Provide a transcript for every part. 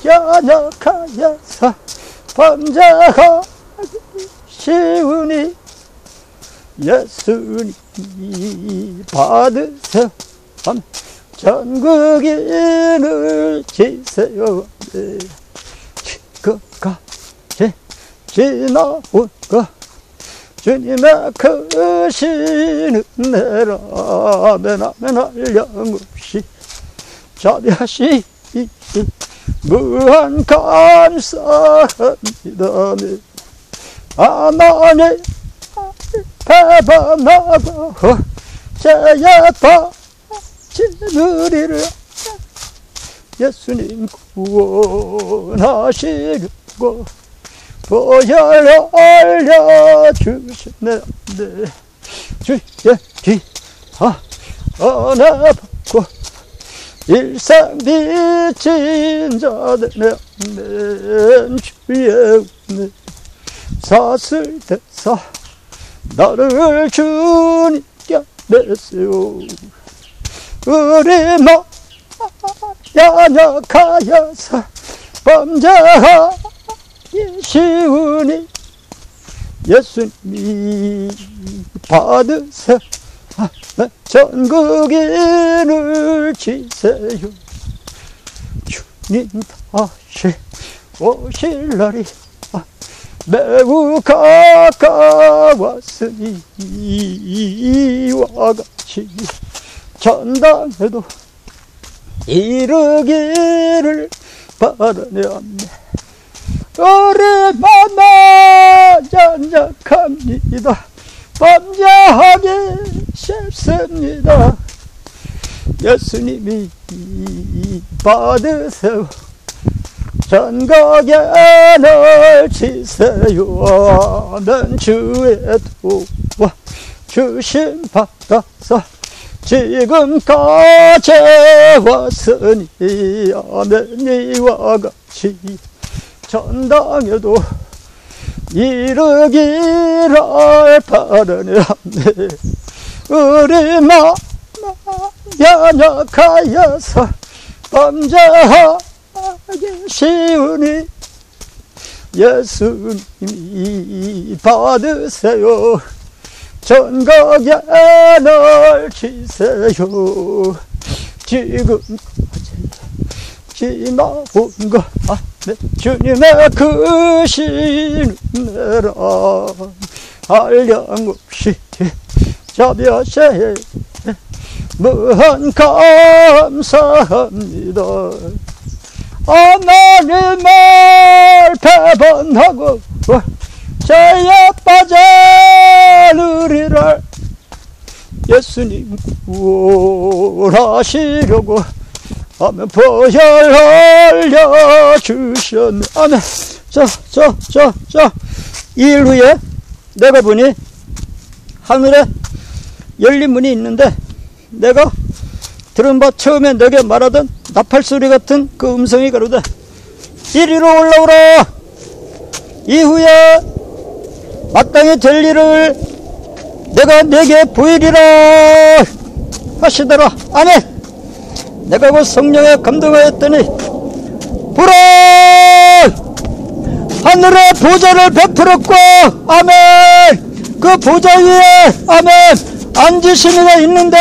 연약하여서 범죄하기 쉬우니 예수님이 받으세요. 전국인을 지세요. 지금까지 지나온 것 주님의 크신 은혜라 아멘 한량없이 자비하시니 무한 감사합니다. 하나님 배반하고 죄에 빠지느리라 예수님 구원하시려고 보혈로 알려주시네. 주의 기사 은혜 받고 일생 빚진 자들의 주의 은혜 사슬 대사 나를 주님께 내세요. 우리만 연약하여서 범죄하기 쉬우니 예수님이 받으세요. 전국인을 지세요. 주님 다시 오실 날이 매우 가까웠으니 이와 같이 전당에도 이르기를 바라네. 우리마다 연약합니다. 범죄하기 쉽습니다. 예수님이 받으세요. 전각에 널 치세요. 아멘. 주의 도와 주심 받아서 지금까지 왔으니 아멘. 이와 같이 전당에도 이르기를 바라네. 우리만 연약하여서 범죄하기 쉬우니 예수님이 받으세요. 전각에 널 치세요. 지금까지 지나온 것 주님의 크신 은혜라 한량없이 자비하시네. 무한 감사합니다. 하나님을 배반하고 죄에 빠져느리라 예수님 구원하시려고 아멘. 보혈 흘려주셨네. 아멘. 일 후에 내가 보니 하늘에 열린 문이 있는데 내가 들은 바 처음에 내게 말하던 나팔소리 같은 그 음성이 가로되 이리로 올라오라. 이후에 마땅히 될 일을 내가 내게 보이리라 하시더라. 아멘. 내가 그 성령에 감동하였더니 보라 하늘에 보좌를 베풀었고 아멘. 그 보좌 위에 아멘 앉으신 이가 있는데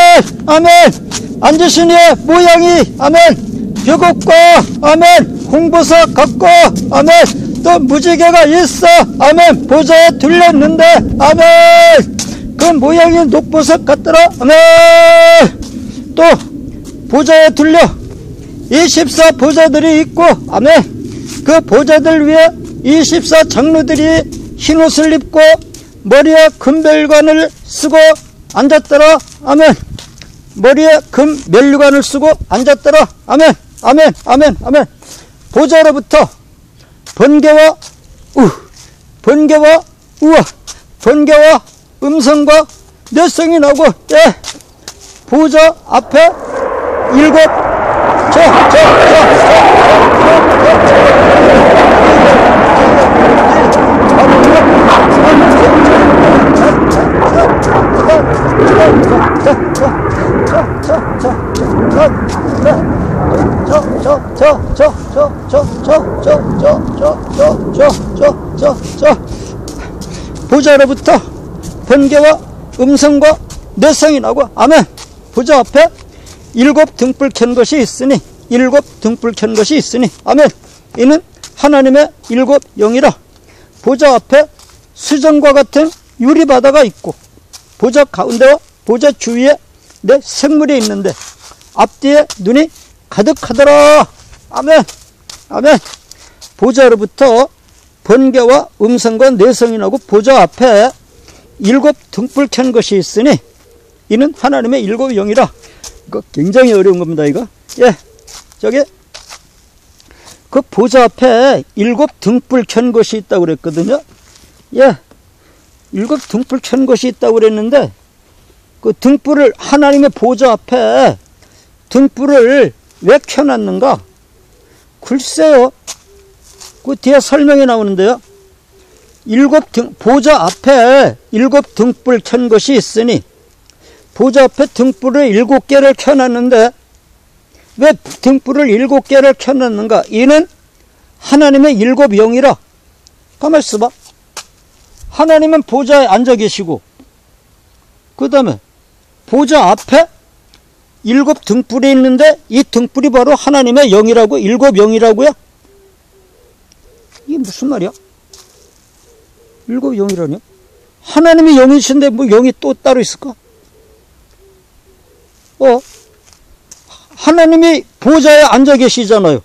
아멘. 앉으신 이의 모양이 아멘 벽옥과 아멘 홍보석 같고 아멘 또 무지개가 있어 아멘. 보좌에 둘렸는데 아멘 그 모양이 녹보석 같더라. 아멘. 또 보좌에 둘려 24 보좌들이 있고 아멘. 그 보좌들 위에 24 장로들이 흰옷을 입고 머리에 금벨관을 쓰고 앉았더라. 아멘. 머리에 금 면류관을 쓰고 앉았더라. 아멘. 아멘. 아멘. 아멘. 보좌로부터 번개와 번개와 우와 번개와 음성과 뇌성이 나고 보좌 앞에 7 저 보좌로부터 번개와 음성과 뇌성이 나고 아멘. 보좌 앞에 일곱 등불 켠 것이 있으니 아멘. 이는 하나님의 일곱 영이라. 보좌 앞에 수정과 같은 유리바다가 있고 보좌 가운데와 보좌 주위에 내 생물이 있는데 앞뒤에 눈이 가득하더라. 아멘. 보좌로부터 번개와 음성과 뇌성이 나고 보좌 앞에 일곱 등불 켠 것이 있으니 이는 하나님의 일곱 영이라. 이거 굉장히 어려운 겁니다. 이거. 저기 그 보좌 앞에 일곱 등불 켠 것이 있다고 그랬거든요. 일곱 등불 켠 것이 있다고 그랬는데 그 등불을 하나님의 보좌 앞에 등불을 왜 켜놨는가? 글쎄요. 그 뒤에 설명이 나오는데요. 보좌 앞에 일곱 등불 켠 것이 있으니 보좌 앞에 등불을 7개를 켜놨는데 왜 등불을 7개를 켜놨는가? 이는 하나님의 일곱 영이라. 가만히 있어봐. 하나님은 보좌에 앉아 계시고 그 다음에 보좌 앞에 일곱 등불이 있는데 이 등불이 바로 하나님의 영이라고. 일곱 영이라고요? 이게 무슨 말이야? 일곱 영이라니? 하나님이 영이신데 뭐 영이 또 따로 있을까? 하나님이 보좌에 앉아 계시잖아요.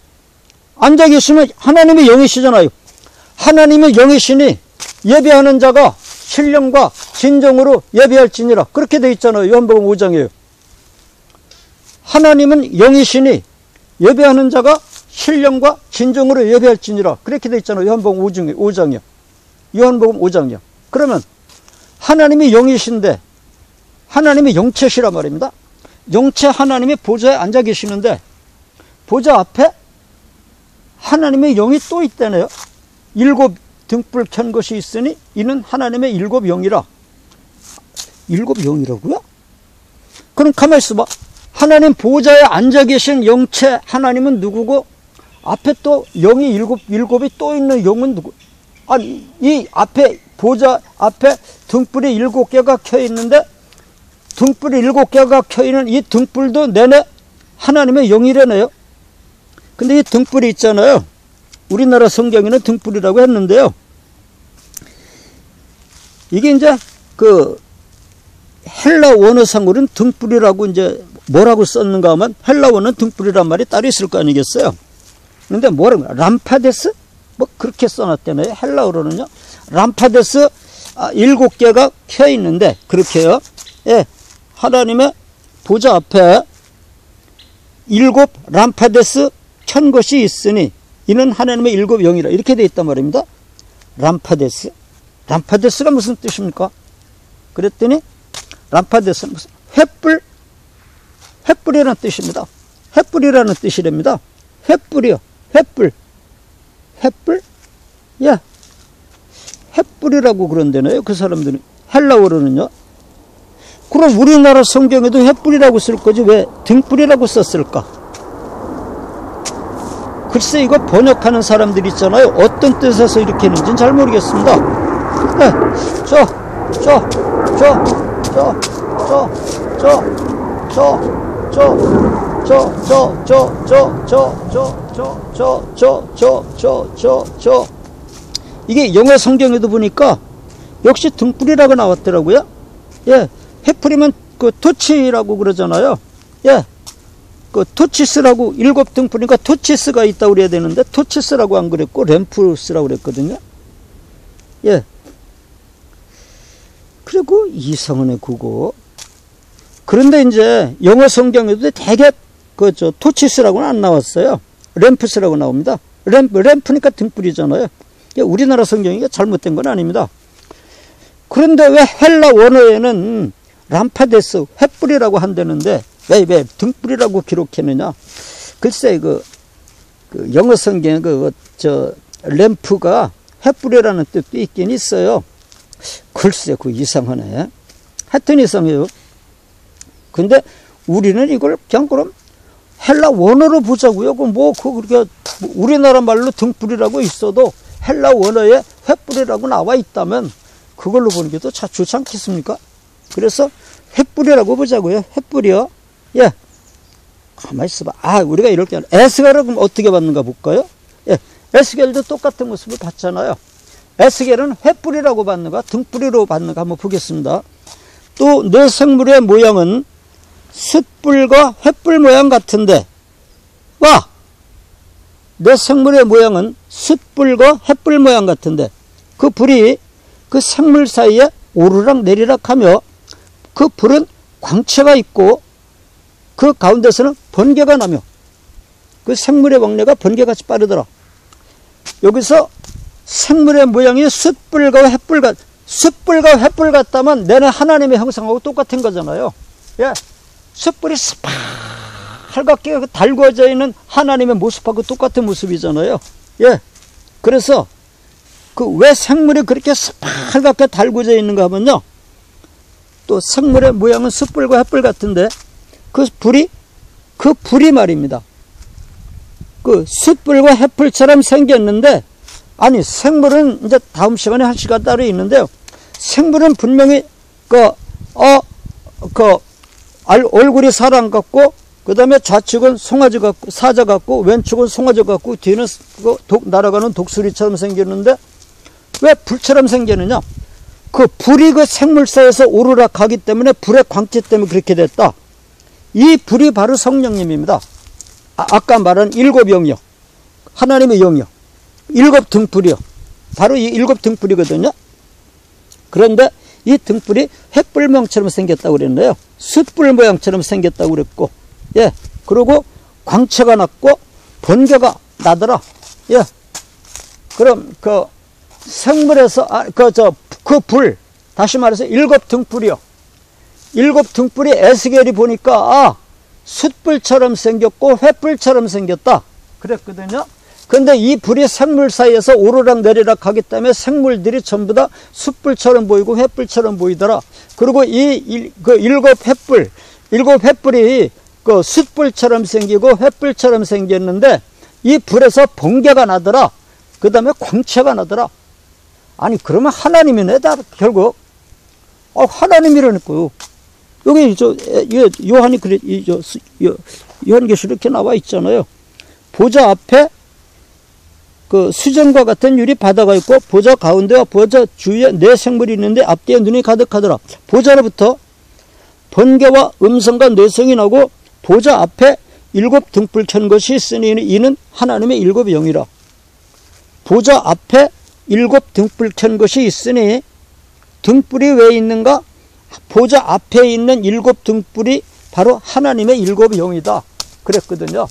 앉아 계시면 하나님이 영이시잖아요. 하나님의 영이시니 예배하는 자가 신령과 진정으로 예배할지니라. 그렇게 되어 있잖아요. 요한복음 5장이에요. 하나님은 영이시니 예배하는 자가 신령과 진정으로 예배할지니라. 그렇게 되어 있잖아요. 요한복음 5장이요. 요한복음 5장이요. 그러면 하나님이 영이신데 하나님이 영체시란 말입니다. 영체 하나님이 보좌에 앉아 계시는데 보좌 앞에 하나님의 영이 또 있다네요. 일곱 등불 켠 것이 있으니 이는 하나님의 일곱 영이라. 일곱 영이라고요? 그럼 가만히 있어봐. 하나님 보좌에 앉아 계신 영체 하나님은 누구고 앞에 또 영이 일곱이 또 있는 영은 누구? 아니 이 앞에 보좌 앞에 등불이 7개가 켜 있는데 등불이 7개가 켜 있는 이 등불도 내내 하나님의 영이라네요. 근데 이 등불이 있잖아요. 우리나라 성경에는 등불이라고 했는데요. 이게 이제 그 헬라 원어상으로는 등불이라고 이제 뭐라고 썼는가 하면 헬라 원어는 등불이란 말이 따로 있을 거 아니겠어요. 근데 뭐라고 람파데스? 뭐 그렇게 써놨대네요. 헬라어로는요. 람파데스 7개가 켜 있는데 그렇게요. 하나님의 보좌 앞에 7 람파데스 켠 것이 있으니 이는 하나님의 일곱 영이라. 이렇게 되어 있단 말입니다. 람파데스. 람파데스가 무슨 뜻입니까? 그랬더니 람파데스는 무슨 횃불이라는 뜻입니다. 횃불이라는 뜻이랍니다. 횃불이요. 횃불. 횃불이라고 그런다네요. 그 사람들은. 헬라어로는요. 그럼 우리나라 성경에도 횃불이라고 쓸 거지 왜 등불이라고 썼을까? 글쎄 이거 번역하는 사람들 있잖아요. 어떤 뜻에서 이렇게 했는지는 잘 모르겠습니다. 이게 영어 성경에도 보니까 역시 등불이라고 나왔더라고요. 횃불이면 그 토치라고 그러잖아요. 그 토치스라고 7 등불이니까 토치스가 있다고 그래야 되는데 토치스라고 안 그랬고 램프스라고 그랬거든요. 그리고 이상하네 그거. 그런데 이제 영어 성경에도 되게 토치스라고는 안 나왔어요. 램프스라고 나옵니다. 램프니까 등불이잖아요. 우리나라 성경이 잘못된 건 아닙니다. 그런데 왜 헬라 원어에는 람파데스 횃불이라고 한다는데 왜 등불이라고 기록했느냐? 글쎄 그 영어 성경에 램프가 횃불이라는 뜻도 있긴 있어요. 글쎄 그 이상하네. 하여튼 이상해요. 근데 우리는 이걸 그냥 그럼 헬라 원어로 보자고요. 그렇게 우리나라 말로 등불이라고 있어도 헬라 원어에 횃불이라고 나와 있다면 그걸로 보는 게 더 좋지 않겠습니까? 그래서 횃불이라고 보자고요. 횃불이요. 예. 가만히 있어봐. 우리가 이럴 때 에스겔을 그럼 어떻게 받는가 볼까요? 예. 에스겔도 똑같은 모습을 봤잖아요. 에스겔은 횃불이라고 받는가 등불이라고 받는가 한번 보겠습니다. 또 내 생물의 모양은 숯불과 횃불 모양 같은데 내 생물의 모양은 숯불과 횃불 모양 같은데 그 불이 그 생물 사이에 오르락 내리락 하며 그 불은 광채가 있고 그 가운데서는 번개가 나며 그 생물의 왕래가 번개같이 빠르더라. 여기서 생물의 모양이 숯불과 횃불 같다면 내는 하나님의 형상하고 똑같은 거잖아요. 예. 숯불이 빨갛게 달궈져 있는 하나님의 모습하고 똑같은 모습이잖아요. 예. 그래서 왜 생물이 그렇게 빨갛게 달궈져 있는가 하면요. 또 생물의 모양은 숯불과 횃불 같은데 그 불이 말입니다. 그 숯불과 횃불처럼 생겼는데 생물은 이제 다음 시간에 한 시간 따로 있는데요. 생물은 분명히 얼굴이 사람 같고 그 다음에 좌측은 송아지 같고 사자 같고 왼쪽은 송아지 같고 뒤는 날아가는 독수리처럼 생겼는데 왜 불처럼 생기느냐? 그 불이 그 생물사에서 오르락 가기 때문에 불의 광채 때문에 그렇게 됐다. 이 불이 바로 성령님입니다. 아까 말한 일곱 영이요. 하나님의 영이요. 일곱 등불이요. 바로 이 일곱 등불이거든요. 그런데 이 등불이 횃불 모양처럼 생겼다고 그랬네요. 숯불 모양처럼 생겼다고 그랬고, 예. 그리고 광채가 났고, 번개가 나더라. 예. 그럼 생물에서, 불, 다시 말해서 일곱 등불이요. 일곱 등불이 에스겔이 보니까, 숯불처럼 생겼고, 횃불처럼 생겼다. 그랬거든요. 근데 이 불이 생물 사이에서 오르락 내리락 하기 때문에 생물들이 전부 다 숯불처럼 보이고 횃불처럼 보이더라. 그리고 일곱 횃불이 숯불처럼 생기고 횃불처럼 생겼는데 이 불에서 번개가 나더라. 그 다음에 광채가 나더라. 그러면 하나님이네, 다 결국. 하나님이라니까요. 여기 요한이 요한계시록 이렇게 나와 있잖아요. 보좌 앞에 수정과 같은 유리 바다가 있고 보좌 가운데와 보좌 주위에 네 생물이 있는데 앞뒤에 눈이 가득하더라. 보좌로부터 번개와 음성과 뇌성이 나고 보좌 앞에 일곱 등불 켠 것이 있으니 이는 하나님의 일곱 영이라. 보좌 앞에 일곱 등불 켠 것이 있으니 등불이 왜 있는가? 보좌 앞에 있는 일곱 등불이 바로 하나님의 일곱 영이다. 그랬거든요.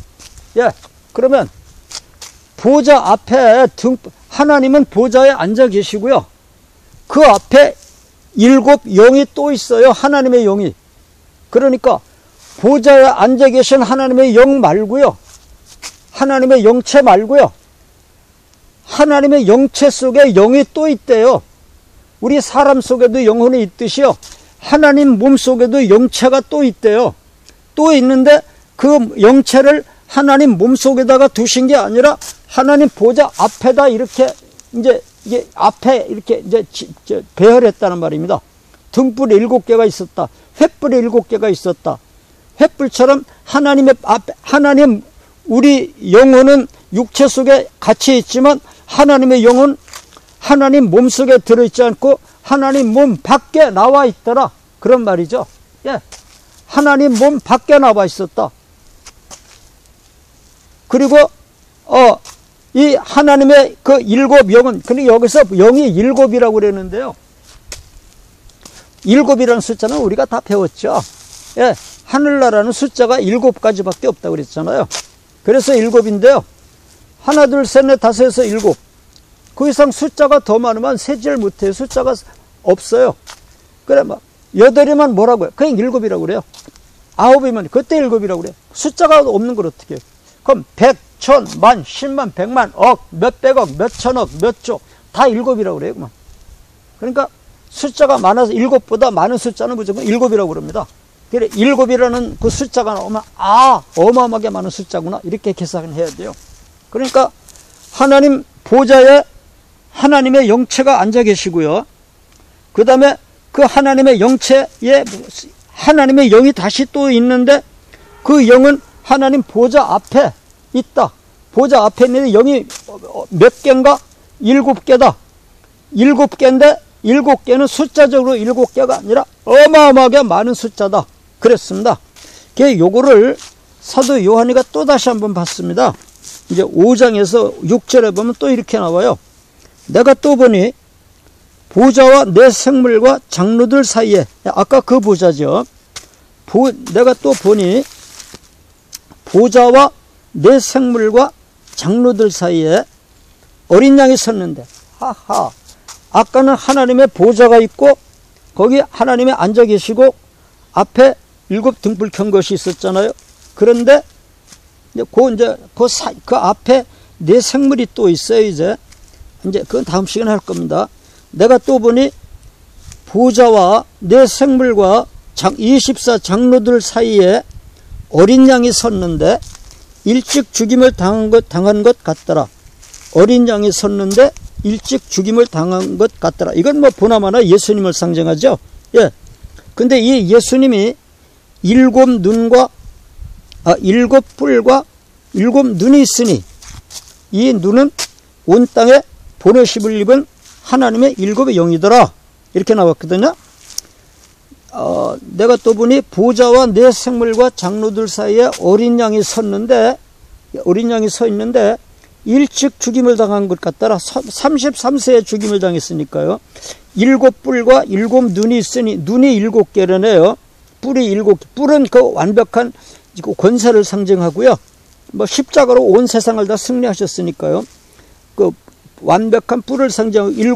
예. 그러면 보좌 앞에 하나님은 보좌에 앉아 계시고요. 그 앞에 일곱 영이 또 있어요. 하나님의 영이. 그러니까 보좌에 앉아 계신 하나님의 영 말고요. 하나님의 영체 말고요. 하나님의 영체 속에 영이 또 있대요. 우리 사람 속에도 영혼이 있듯이요. 하나님 몸 속에도 영체가 또 있대요. 또 있는데 그 영체를 하나님 몸 속에다가 두신 게 아니라 하나님 보좌 앞에다 이렇게 이제 앞에 이렇게 배열했다는 말입니다. 등불이 7개가 있었다. 횃불이 7개가 있었다. 횃불처럼 하나님 우리 영혼은 육체 속에 같이 있지만 하나님의 영은 하나님 몸 속에 들어있지 않고 하나님 몸 밖에 나와 있더라. 그런 말이죠. 예. 하나님 몸 밖에 나와 있었다. 그리고 이 하나님의 그 일곱 영은, 근데 여기서 영이 일곱이라고 그랬는데요. 일곱이라는 숫자는 우리가 다 배웠죠. 예, 하늘나라는 숫자가 7가지밖에 없다고 그랬잖아요. 그래서 일곱인데요. 하나, 둘, 셋, 넷, 다섯에서 일곱. 그 이상 숫자가 더 많으면 세지를 못해요. 숫자가 없어요. 그래, 여덟이면 뭐라고요? 그냥 일곱이라고 그래요. 9이면 그때 일곱이라고 그래요. 숫자가 없는 걸 어떻게 해요? 그럼 100, 1000, 만, 10만, 100만, 억, 몇백억, 몇천억, 몇조 다 일곱이라고 그래요. 그러니까 숫자가 많아서 일곱보다 많은 숫자는 무조건 일곱이라고 그럽니다. 그래, 7이라는 그 숫자가 나오면, 아, 어마어마하게 많은 숫자구나. 이렇게 계산을 해야 돼요. 그러니까, 하나님 보좌에 하나님의 영체가 앉아 계시고요. 그 다음에 그 하나님의 영체에 하나님의 영이 다시 또 있는데, 그 영은 하나님 보좌 앞에 있다. 보좌 앞에 있는데 영이 몇 개인가? 7개다. 7개인데 7개는 숫자적으로 7개가 아니라 어마어마하게 많은 숫자다. 그랬습니다. 요거를 사도 요한이가 또 다시 한번 봤습니다. 이제 5장에서 6절에 보면 또 이렇게 나와요. 내가 또 보니 보좌와 내 생물과 장로들 사이에, 아까 그 보좌죠. 내가 또 보니 보좌와 내 생물과 장로들 사이에 어린 양이 섰는데, 하하, 아까는 하나님의 보좌가 있고 거기 하나님이 앉아 계시고 앞에 7 등불 켠 것이 있었잖아요. 그런데 그 앞에 내 생물이 또 있어요. 이제 그건 다음 시간에 할 겁니다. 내가 또 보니 보좌와 내 생물과 24 장로들 사이에 어린 양이 섰는데 일찍 죽임을 당한 것 같더라. 어린 양이 섰는데 일찍 죽임을 당한 것 같더라. 이건 뭐 보나마나 예수님을 상징하죠. 예. 근데 이 예수님이 7 뿔과 7 눈이 있으니 이 눈은 온 땅에 보내심을 입은 하나님의 7의 영이더라. 이렇게 나왔거든요. 내가 또 보니 보좌와 내 생물과 장로들 사이에 어린 양이 서 있는데 일찍 죽임을 당한 것 같더라. 33세에 죽임을 당했으니까요. 7 뿔과 7 눈이 있으니, 눈이 7개라네요. 뿔이 7개. 뿔은 그 완벽한 권세를 상징하고요. 뭐 십자가로 온 세상을 다 승리하셨으니까요. 그 완벽한 뿔을 상징하고 7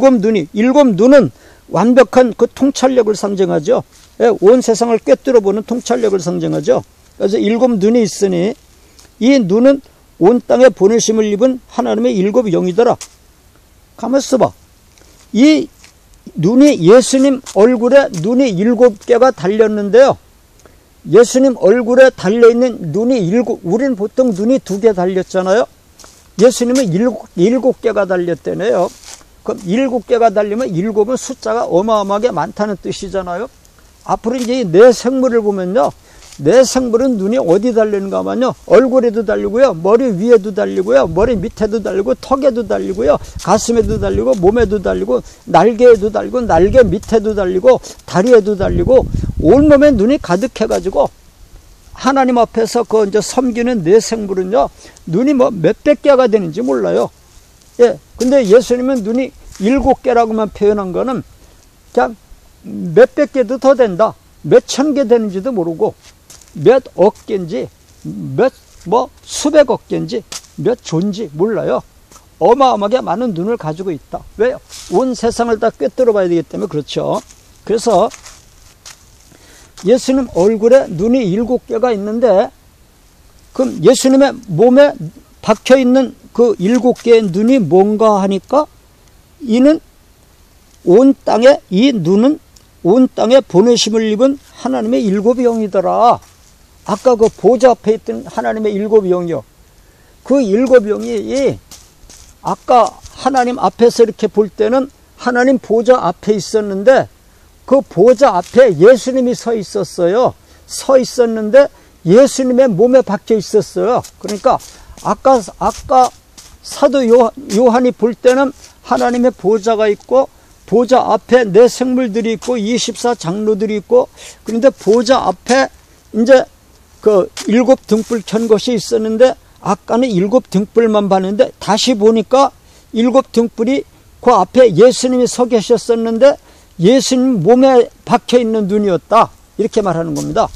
눈은 완벽한 그 통찰력을 상징하죠. 예, 온 세상을 꿰뚫어 보는 통찰력을 상징하죠. 그래서 7 눈이 있으니 이 눈은 온 땅에 보내심을 입은 하나님의 7 영이더라. 가만히 있어봐. 이 눈이, 예수님 얼굴에 눈이 7개가 달렸는데요. 예수님 얼굴에 달려있는 눈이 우리는 보통 눈이 2개 달렸잖아요. 예수님은 7개가 달렸대네요. 그럼 7개가 달리면 7은 숫자가 어마어마하게 많다는 뜻이잖아요. 앞으로 이제 내 생물을 보면요. 내 생물은 눈이 어디 달리는가 하면요. 얼굴에도 달리고요. 머리 위에도 달리고요. 머리 밑에도 달리고, 턱에도 달리고요. 가슴에도 달리고, 몸에도 달리고, 날개에도 달리고, 날개 밑에도 달리고, 다리에도 달리고, 온몸에 눈이 가득해가지고, 하나님 앞에서 이제 섬기는 내 생물은요. 눈이 뭐 몇백 개가 되는지 몰라요. 예. 근데 예수님은 눈이 7개라고만 표현한 거는 그냥 몇백 개도 더 된다. 몇천 개 되는지도 모르고, 몇 억 개인지, 수백억 개인지, 몇 조인지 몰라요. 어마어마하게 많은 눈을 가지고 있다. 왜요? 온 세상을 다 꿰뚫어 봐야 되기 때문에 그렇죠. 그래서 예수님 얼굴에 눈이 7개가 있는데, 그럼 예수님의 몸에 박혀 있는 그 7개의 눈이 뭔가 하니까, 이 눈은 온 땅에 보내심을 입은 하나님의 7 영이더라. 아까 그 보좌 앞에 있던 하나님의 7 영이요. 그 7 영이 아까 하나님 앞에서 이렇게 볼 때는 하나님 보좌 앞에 있었는데, 그 보좌 앞에 예수님이 서 있었어요. 서 있었는데 예수님의 몸에 박혀 있었어요. 그러니까 아까 사도 요한이 볼 때는 하나님의 보좌가 있고, 보좌 앞에 내 생물들이 있고, 24 장로들이 있고, 그런데 보좌 앞에 이제 그 7 등불 켠 것이 있었는데, 아까는 7 등불만 봤는데, 다시 보니까 7 등불이 그 앞에 예수님이 서 계셨었는데, 예수님 몸에 박혀 있는 눈이었다. 이렇게 말하는 겁니다.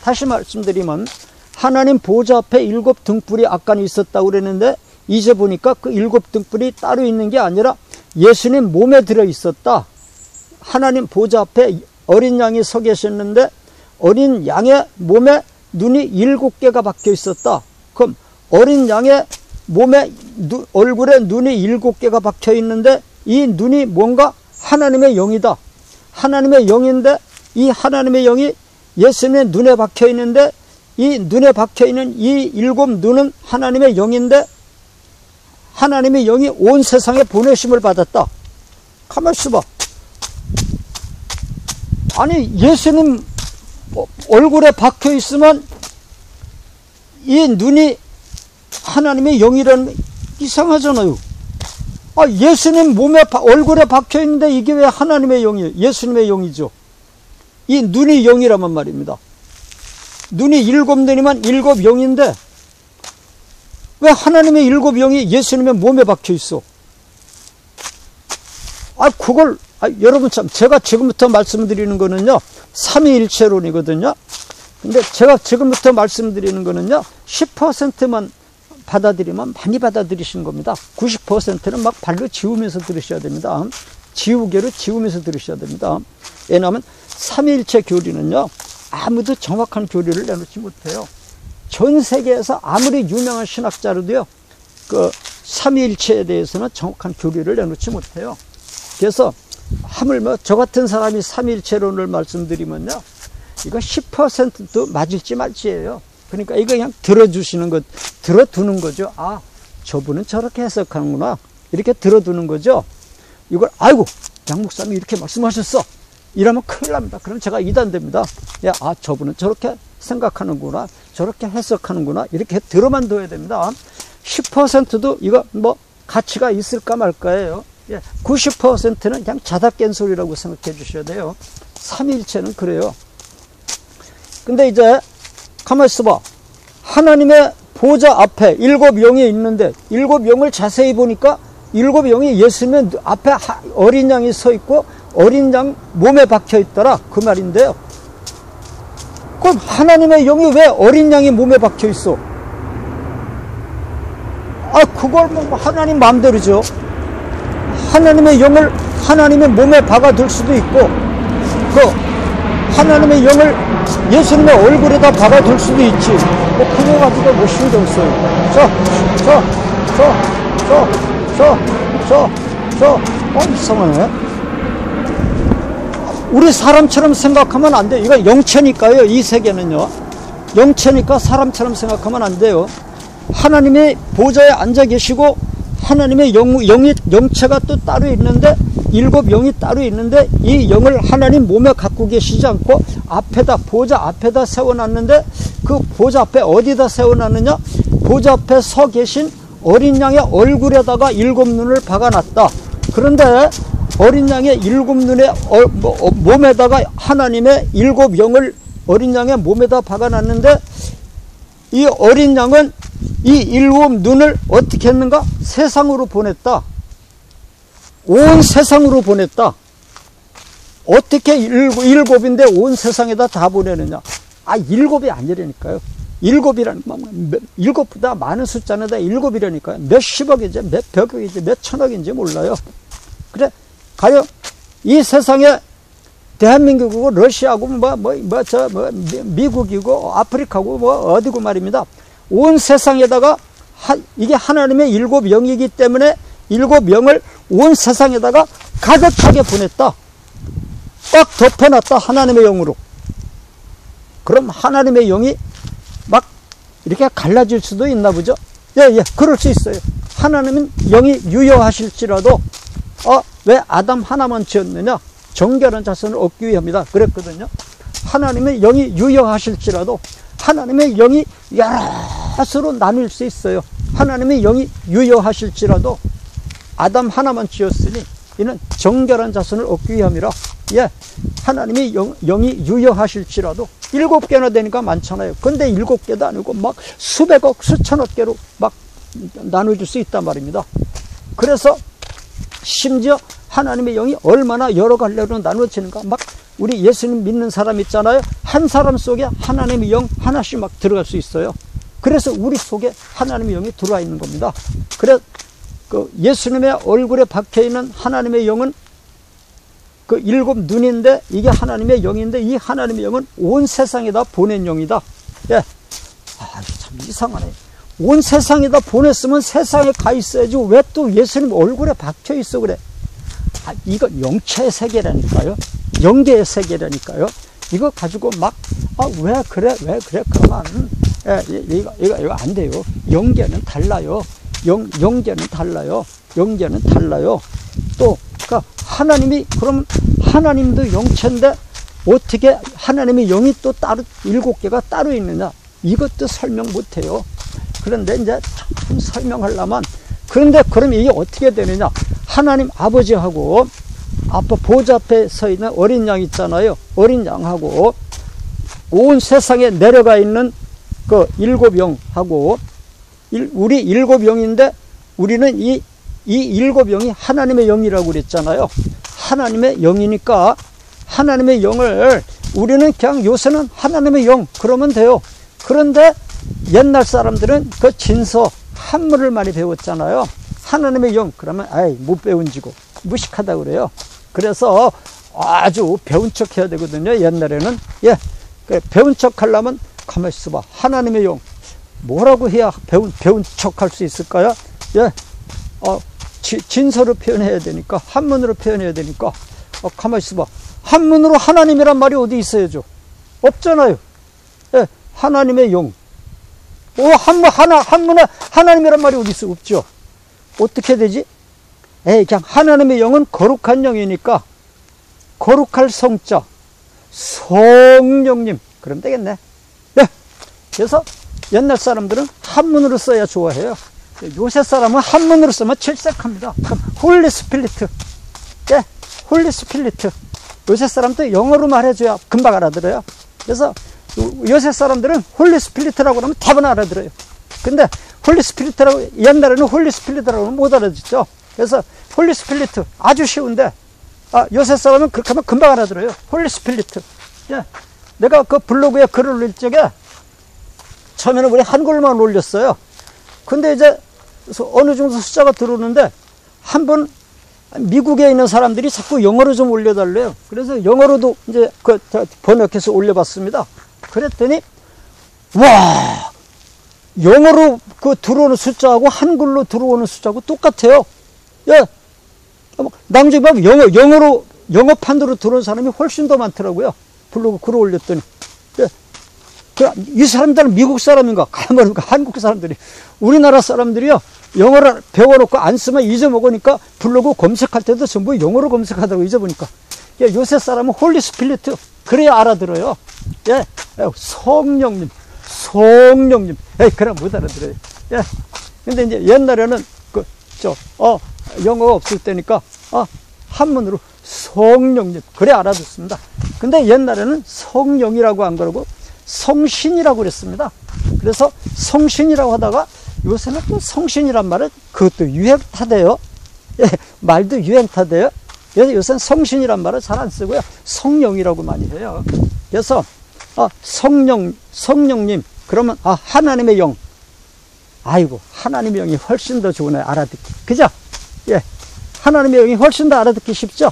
다시 말씀드리면, 하나님 보좌 앞에 7 등불이 아까는 있었다고 그랬는데, 이제 보니까 그 7 등불이 따로 있는 게 아니라 예수님 몸에 들어 있었다. 하나님 보좌 앞에 어린 양이 서 계셨는데, 어린 양의 몸에 눈이 7개가 박혀 있었다. 그럼 어린 양의 몸에 얼굴에 눈이 7개가 박혀 있는데, 이 눈이 뭔가 하나님의 영이다. 하나님의 영인데, 이 하나님의 영이 예수님의 눈에 박혀 있는데 이 눈에 박혀 있는 이 일곱 눈은 하나님의 영인데 하나님의 영이 온 세상에 보내심을 받았다. 가만히 있어봐. 아니 예수님 얼굴에 박혀 있으면 이 눈이 하나님의 영이라는 이상하잖아요. 아, 예수님 몸에 얼굴에 박혀 있는데 이게 왜 하나님의 영이에요? 예수님의 영이죠. 이 눈이 영이라면 말입니다. 눈이 일곱 눈이면 일곱 영인데 왜 하나님의 일곱 영이 예수님의 몸에 박혀 있어? 그걸 여러분 참 제가 지금부터 말씀드리는 거는요 3위일체론이거든요. 근데 제가 지금부터 말씀드리는 거는요 10%만 받아들이면 많이 받아들이시는 겁니다. 90%는 막 발로 지우면서 들으셔야 됩니다. 지우개로 지우면서 들으셔야 됩니다. 왜냐하면 삼위일체 교리는요 아무도 정확한 교리를 내놓지 못해요. 전 세계에서 아무리 유명한 신학자로도요 그 삼위일체에 대해서는 정확한 교리를 내놓지 못해요. 그래서 하물며 저 같은 사람이 삼위일체론을 말씀드리면요 이거 10%도 맞을지 말지예요. 그러니까 이거 그냥 들어주시는 것, 들어두는 거죠. 아, 저분은 저렇게 해석하는구나. 이렇게 들어두는 거죠. 이걸, 아이고, 양 목사님이 이렇게 말씀하셨어. 이러면 큰일 납니다. 그럼 제가 이단됩니다. 야, 아, 저분은 저렇게 생각하는구나. 저렇게 해석하는구나. 이렇게 들어만 둬야 됩니다. 10%도 이거 뭐 가치가 있을까 말까예요. 90%는 그냥 자다 깬 소리라고 생각해 주셔야 돼요. 삼위일체는 그래요. 근데 이제 가만히 있어봐. 하나님의 보좌 앞에 일곱 영이 있는데 일곱 영을 자세히 보니까 일곱 영이 예수님의 앞에 어린 양이 서 있고 어린 양 몸에 박혀 있더라 그 말인데요. 그럼 하나님의 영이 왜 어린 양이 몸에 박혀 있어? 그걸 뭐 하나님 마음대로죠. 하나님의 영을 하나님의 몸에 박아둘 수도 있고 하나님의 영을 예수님의 얼굴에다 박아둘 수도 있지. 그거 가지고 뭐 신경 써요. 이상하네. 우리 사람처럼 생각하면 안 돼요. 이건 영체니까요. 이 세계는요. 영체니까 사람처럼 생각하면 안 돼요. 하나님의 보좌에 앉아 계시고 하나님의 영체가 또 따로 있는데 일곱 영이 따로 있는데 이 영을 하나님 몸에 갖고 계시지 않고 앞에다 보좌 앞에다 세워놨는데 그 보좌 앞에 어디다 세워놨느냐? 보좌 앞에 서 계신 어린 양의 얼굴에다가 일곱 눈을 박아놨다. 그런데 어린 양의 일곱 눈에 몸에다가 하나님의 일곱 영을 어린 양의 몸에다 박아놨는데 이 어린 양은 이 일곱 눈을 어떻게 했는가? 세상으로 보냈다. 온 세상으로 보냈다. 어떻게 일곱인데 온 세상에다 다 보내느냐? 일곱이 아니라니까요. 일곱이라는 일곱보다 많은 숫자는 일곱이라니까요. 몇십억인지 몇백억인지 몇천억인지 몰라요. 그래 가요. 이 세상에 대한민국이고 러시아고 미국이고 아프리카고 어디고 말입니다. 온 세상에다가 이게 하나님의 일곱 영이기 때문에 일곱 영을 온 세상에다가 가득하게 보냈다. 꽉 덮어놨다. 하나님의 영으로. 그럼 하나님의 영이 막 이렇게 갈라질 수도 있나 보죠. 그럴 수 있어요. 하나님은 영이 유효하실지라도 왜 아담 하나만 지었느냐? 정결한 자손을 얻기 위함이다. 그랬거든요. 하나님의 영이 유효하실지라도 하나님의 영이 여럿으로 나눌 수 있어요. 하나님의 영이 유효하실지라도 아담 하나만 지었으니 이는 정결한 자손을 얻기 위함이라. 하나님의 영이 유효하실지라도 7개나 되니까 많잖아요. 근데 7개도 아니고 막 수백억 수천억 개로 막 나눠줄 수 있단 말입니다. 그래서 심지어 하나님의 영이 얼마나 여러 갈래로 나눠지는가. 막 우리 예수님 믿는 사람 있잖아요. 한 사람 속에 하나님의 영 하나씩 막 들어갈 수 있어요. 그래서 우리 속에 하나님의 영이 들어와 있는 겁니다. 그래 예수님의 얼굴에 박혀있는 하나님의 영은 그 일곱 눈인데 이게 하나님의 영인데 이 하나님의 영은 온 세상에다 보낸 영이다. 참 이상하네. 온 세상에다 보냈으면 세상에 가 있어야지 왜 또 예수님 얼굴에 박혀 있어 그래. 이건 영체의 세계라니까요. 영계의 세계라니까요. 이거 가지고 막, 왜 그래? 그러면, 이거 안 돼요. 영계는 달라요. 영계는 달라요. 영계는 달라요. 또, 그러니까 하나님이, 그럼 하나님도 영체인데, 어떻게 하나님의 영이 또 따로, 7개가 따로 있느냐? 이것도 설명 못 해요. 그런데 이제 참 설명하려면, 그런데 그럼 이게 어떻게 되느냐? 하나님 아버지하고, 아빠 보좌 앞에 서 있는 어린 양 있잖아요. 어린 양하고, 온 세상에 내려가 있는 그 7영하고, 우리 7영인데, 우리는 이 7영이 하나님의 영이라고 그랬잖아요. 하나님의 영이니까, 하나님의 영을 우리는 그냥 요새는 하나님의 영 그러면 돼요. 그런데 옛날 사람들은 그 진서 한문을 많이 배웠잖아요. 하나님의 영 그러면 못 배운지고 무식하다 그래요. 그래서 아주 배운 척 해야 되거든요. 옛날에는 배운 척 하려면 가만히 있어봐. 하나님의 영 뭐라고 해야 배운 척 할 수 있을까요? 진서로 표현해야 되니까, 한문으로 표현해야 되니까, 가만히 있어봐. 한문으로 하나님이란 말이 어디 있어야죠? 없잖아요. 하나님의 영. 한문에 하나님이란 말이 어디 있어? 없죠. 어떻게 되지? 그냥 하나님의 영은 거룩한 영이니까, 거룩할 성자, 성령님. 그러면 되겠네. 그래서 옛날 사람들은 한문으로 써야 좋아해요. 요새 사람은 한문으로 쓰면 질색합니다. 그럼 홀리 스피리트. 홀리 스피리트. 요새 사람도 영어로 말해줘야 금방 알아들어요. 그래서 요새 사람들은 홀리 스피리트라고 하면 답은 알아들어요. 근데 홀리 스피리트라고, 옛날에는 홀리 스피리트라고 하면 못 알아듣죠. 그래서 홀리 스피리트 아주 쉬운데, 요새 사람은 그렇게 하면 금방 알아들어요. 홀리 스피리트. 내가 그 블로그에 글을 올릴 적에 처음에는 우리 한글만 올렸어요. 근데 이제 어느 정도 숫자가 들어오는데, 한번 미국에 있는 사람들이 자꾸 영어로 좀 올려달래요. 그래서 영어로도 이제 번역해서 올려봤습니다. 그랬더니, 와, 영어로 들어오는 숫자하고 한글로 들어오는 숫자하고 똑같아요. 나중에 보면 영어판으로 들어온 사람이 훨씬 더 많더라고요. 블로그 글을 올렸더니. 이 사람들은 미국 사람인가? 가만히 한국 사람들이. 우리나라 사람들이요, 영어를 배워놓고 안 쓰면 잊어먹으니까 블로그 검색할 때도 전부 영어로 검색하다고 잊어보니까. 요새 사람은 홀리 스피리트. 그래야 알아들어요. 성령님. 그럼 못 알아들어요. 근데 이제 옛날에는 영어가 없을 때니까, 한문으로 성령님. 그래 알아듣습니다. 근데 옛날에는 성령이라고 안 그러고 성신이라고 그랬습니다. 그래서 성신이라고 하다가 요새는 또 성신이란 말은 그것도 유행 타대요. 말도 유행 타대요. 요새는 성신이란 말을 잘 안 쓰고요. 성령이라고 많이 해요. 그래서 성령님 그러면 하나님의 영. 아이고 하나님의 영이 훨씬 더 좋으네 알아듣기. 그죠? 하나님의 영이 훨씬 더 알아듣기 쉽죠?